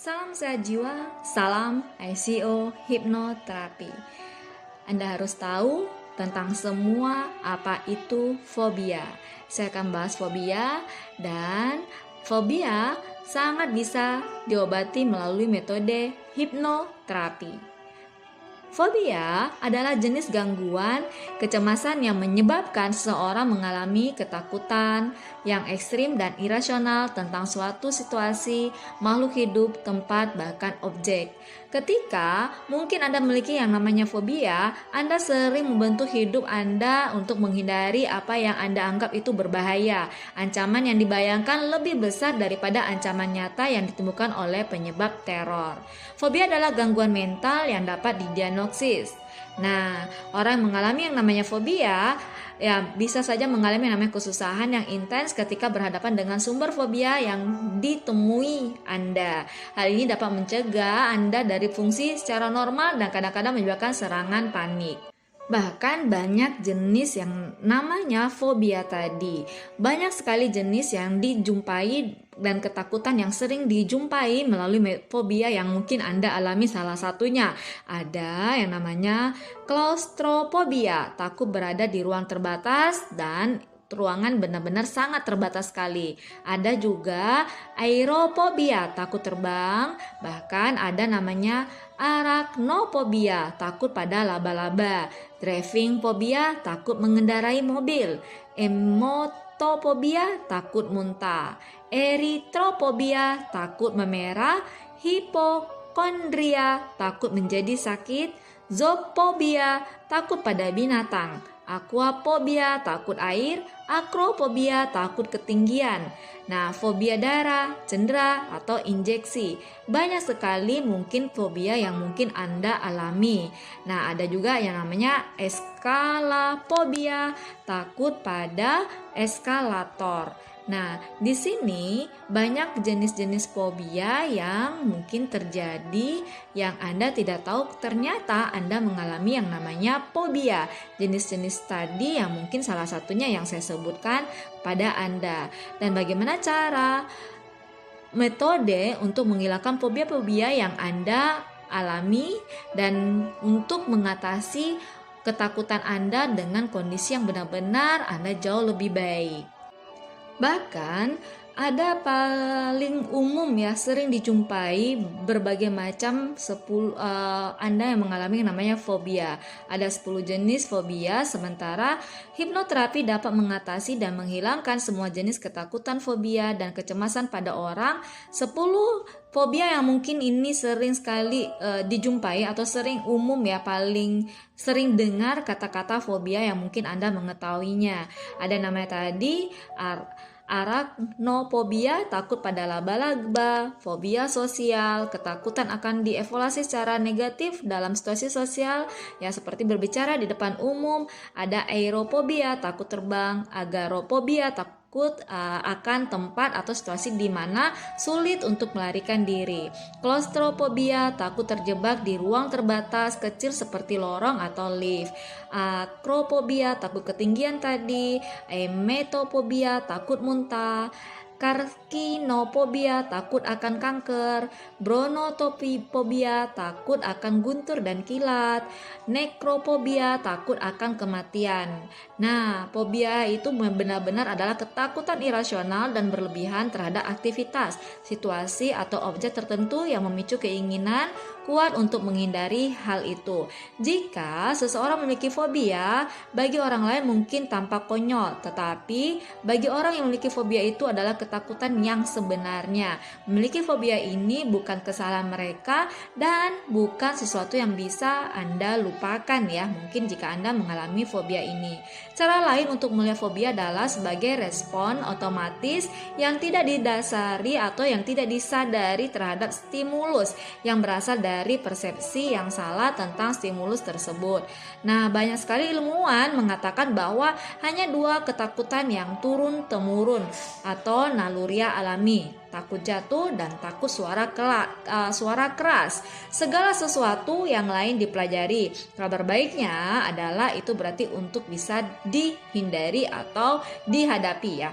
Salam sehat jiwa, salam ICO hipnoterapi. Anda harus tahu tentang semua apa itu fobia. Saya akan bahas fobia, dan fobia sangat bisa diobati melalui metode hipnoterapi. Fobia adalah jenis gangguan kecemasan yang menyebabkan seseorang mengalami ketakutan yang ekstrim dan irasional tentang suatu situasi, makhluk hidup, tempat, bahkan objek. Ketika mungkin Anda memiliki yang namanya fobia, Anda sering membentuk hidup Anda untuk menghindari apa yang Anda anggap itu berbahaya. Ancaman yang dibayangkan lebih besar daripada ancaman nyata yang ditemukan oleh penyebab teror. Fobia adalah gangguan mental yang dapat didiagnosis. Nah, orang yang mengalami yang namanya fobia bisa saja mengalami yang namanya kesusahan yang intens ketika berhadapan dengan sumber fobia yang ditemui Anda. Hal ini dapat mencegah Anda dari fungsi secara normal dan kadang-kadang menyebabkan serangan panik. Bahkan banyak jenis yang namanya fobia tadi. Banyak sekali jenis yang dijumpai dan ketakutan yang sering dijumpai melalui fobia yang mungkin Anda alami. Salah satunya ada yang namanya klaustrofobia, takut berada di ruang terbatas dan ruangan benar-benar sangat terbatas sekali. Ada juga aerophobia, takut terbang. Bahkan ada namanya arachnofobia, takut pada laba-laba. Driving phobia, takut mengendarai mobil. Emetophobia, takut muntah. Erythrophobia, takut memerah. Hipokondria, takut menjadi sakit. Zoophobia, takut pada binatang. Aquaphobia, takut air. Acrophobia, takut ketinggian. Nah, fobia darah, cedera, atau injeksi. Banyak sekali mungkin fobia yang mungkin Anda alami. Nah, ada juga yang namanya eskalafobia, takut pada eskalator. Nah, di sini banyak jenis-jenis fobia yang mungkin terjadi yang Anda tidak tahu ternyata Anda mengalami yang namanya fobia. Jenis-jenis tadi yang mungkin salah satunya yang saya sebutkan pada Anda. Dan bagaimana cara metode untuk menghilangkan fobia-fobia yang Anda alami dan untuk mengatasi ketakutan Anda dengan kondisi yang benar-benar Anda jauh lebih baik. Bahkan ada paling umum ya, sering dijumpai berbagai macam Anda yang mengalami yang namanya fobia. Ada 10 jenis fobia, sementara hipnoterapi dapat mengatasi dan menghilangkan semua jenis ketakutan, fobia, dan kecemasan pada orang. 10 fobia yang mungkin ini sering sekali dijumpai atau sering umum ya, paling sering dengar kata-kata fobia yang mungkin Anda mengetahuinya. Ada namanya tadi arachnofobia, takut pada laba-laba. Fobia sosial, ketakutan akan dievaluasi secara negatif dalam situasi sosial, ya seperti berbicara di depan umum. Ada aerophobia, takut terbang. Agoraphobia, takut akan tempat atau situasi di mana sulit untuk melarikan diri. Klaustrofobia, takut terjebak di ruang terbatas kecil seperti lorong atau lift. Acrophobia, takut ketinggian tadi. Emetophobia, takut muntah. Carcinofobia, takut akan kanker. Brontophobia, takut akan guntur dan kilat. Necrophobia, takut akan kematian. Nah, fobia itu benar-benar adalah ketakutan irasional dan berlebihan terhadap aktivitas, situasi, atau objek tertentu yang memicu keinginan kuat untuk menghindari hal itu. Jika seseorang memiliki fobia, bagi orang lain mungkin tampak konyol, tetapi bagi orang yang memiliki fobia itu adalah ketakutan yang sebenarnya. Memiliki fobia ini bukan kesalahan mereka dan bukan sesuatu yang bisa Anda lupakan ya, mungkin jika Anda mengalami fobia ini. Cara lain untuk melihat fobia adalah sebagai respon otomatis yang tidak didasari atau yang tidak disadari terhadap stimulus yang berasal dari persepsi yang salah tentang stimulus tersebut. Nah, banyak sekali ilmuwan mengatakan bahwa hanya 2 ketakutan yang turun-temurun atau naluriah alami, takut jatuh dan takut suara keras. Segala sesuatu yang lain dipelajari. Kabar baiknya adalah itu berarti untuk bisa dihindari atau dihadapi ya.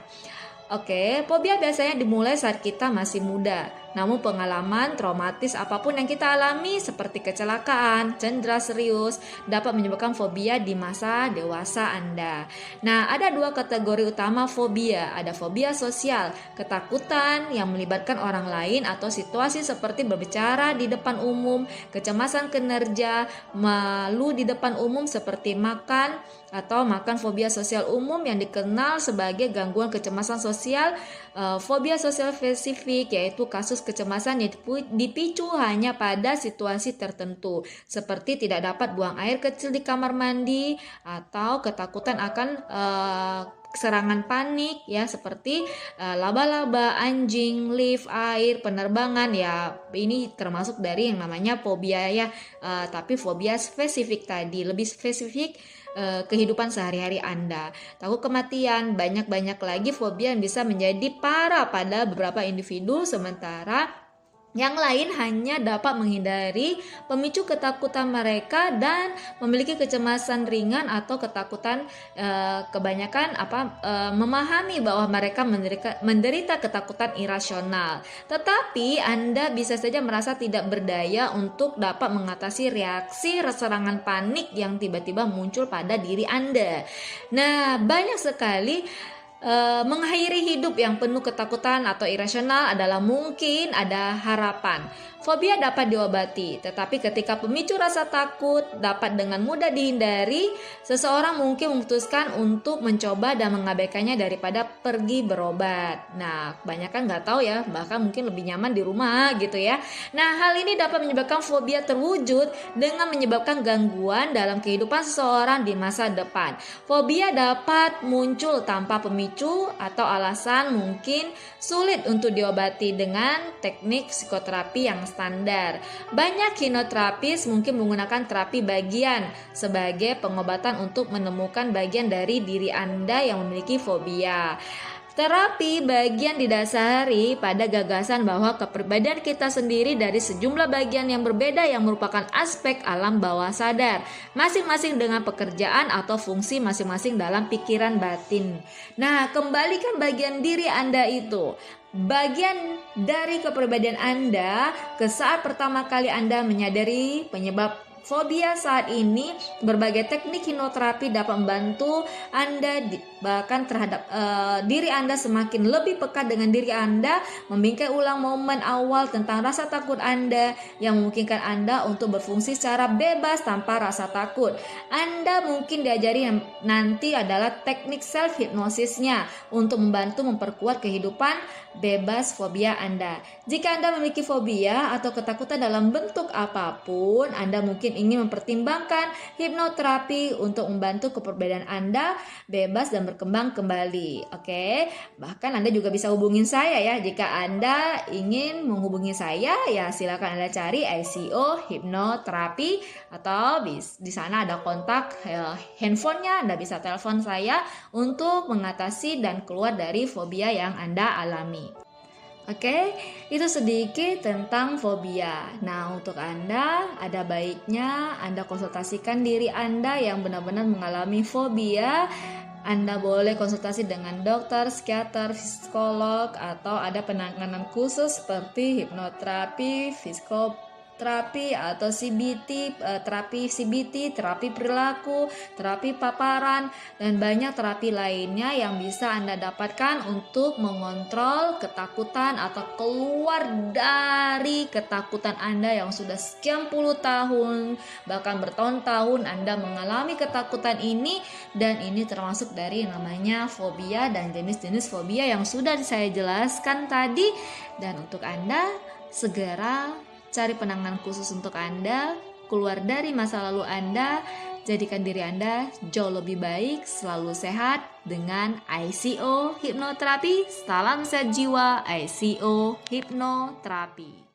Oke, fobia biasanya dimulai saat kita masih muda. Namun pengalaman traumatis apapun yang kita alami seperti kecelakaan, cedera serius dapat menyebabkan fobia di masa dewasa Anda. Nah, ada dua kategori utama fobia. Ada fobia sosial, ketakutan yang melibatkan orang lain atau situasi seperti berbicara di depan umum, kecemasan kinerja, malu di depan umum seperti makan fobia sosial umum yang dikenal sebagai gangguan kecemasan sosial. Fobia sosial spesifik yaitu kasus kecemasan yang dipicu hanya pada situasi tertentu seperti tidak dapat buang air kecil di kamar mandi atau ketakutan akan serangan panik ya seperti laba-laba, anjing, lift, air, penerbangan ya ini termasuk dari yang namanya fobia ya, tapi fobia spesifik tadi lebih spesifik kehidupan sehari-hari Anda. Takut kematian, banyak-banyak lagi fobia yang bisa menjadi parah pada beberapa individu sementara yang lain hanya dapat menghindari pemicu ketakutan mereka dan memiliki kecemasan ringan atau ketakutan kebanyakan memahami bahwa mereka menderita ketakutan irasional. Tetapi Anda bisa saja merasa tidak berdaya untuk dapat mengatasi reaksi serangan panik yang tiba-tiba muncul pada diri Anda. Nah, banyak sekali mengakhiri hidup yang penuh ketakutan atau irasional adalah mungkin ada harapan. Fobia dapat diobati, tetapi ketika pemicu rasa takut dapat dengan mudah dihindari, seseorang mungkin memutuskan untuk mencoba dan mengabaikannya daripada pergi berobat. Nah, kebanyakan nggak tahu ya, bahkan mungkin lebih nyaman di rumah gitu ya. Nah, hal ini dapat menyebabkan fobia terwujud dengan menyebabkan gangguan dalam kehidupan seseorang di masa depan. Fobia dapat muncul tanpa pemicu atau alasan mungkin sulit untuk diobati dengan teknik psikoterapi yang standar. Banyak hipnoterapis mungkin menggunakan terapi bagian sebagai pengobatan untuk menemukan bagian dari diri Anda yang memiliki fobia. Terapi bagian didasari pada gagasan bahwa kepribadian kita sendiri dari sejumlah bagian yang berbeda yang merupakan aspek alam bawah sadar, masing-masing dengan pekerjaan atau fungsi masing-masing dalam pikiran batin. Nah, kembalikan bagian diri Anda itu. Bagian dari kepribadian Anda ke saat pertama kali Anda menyadari penyebab fobia saat ini. Berbagai teknik hipnoterapi dapat membantu Anda bahkan terhadap diri Anda semakin lebih peka dengan diri Anda, membingkai ulang momen awal tentang rasa takut Anda yang memungkinkan Anda untuk berfungsi secara bebas tanpa rasa takut. Anda mungkin diajari yang nanti adalah teknik self hypnosisnya untuk membantu memperkuat kehidupan bebas fobia Anda. Jika Anda memiliki fobia atau ketakutan dalam bentuk apapun, Anda mungkin ingin mempertimbangkan hipnoterapi untuk membantu kepribadian Anda bebas dan berkembang kembali. Oke, bahkan Anda juga bisa hubungin saya ya. Jika Anda ingin menghubungi saya, ya silakan Anda cari ICO hipnoterapi atau di sana ada kontak handphonenya. Anda bisa telepon saya untuk mengatasi dan keluar dari fobia yang Anda alami. Oke, itu sedikit tentang fobia. Nah, untuk Anda, ada baiknya Anda konsultasikan diri Anda yang benar-benar mengalami fobia. Anda boleh konsultasi dengan dokter, psikiater, psikolog, atau ada penanganan khusus seperti hipnoterapi, psikoterapi atau CBT, terapi CBT, terapi perilaku, terapi paparan, dan banyak terapi lainnya yang bisa Anda dapatkan untuk mengontrol ketakutan atau keluar dari ketakutan Anda yang sudah sekian puluh tahun, bahkan bertahun-tahun Anda mengalami ketakutan ini, dan ini termasuk dari yang namanya fobia dan jenis-jenis fobia yang sudah saya jelaskan tadi. Dan untuk Anda, segera cari penanganan khusus untuk Anda, keluar dari masa lalu Anda, jadikan diri Anda jauh lebih baik, selalu sehat dengan ICO Hipnoterapi. Salam sehat jiwa, ICO Hipnoterapi.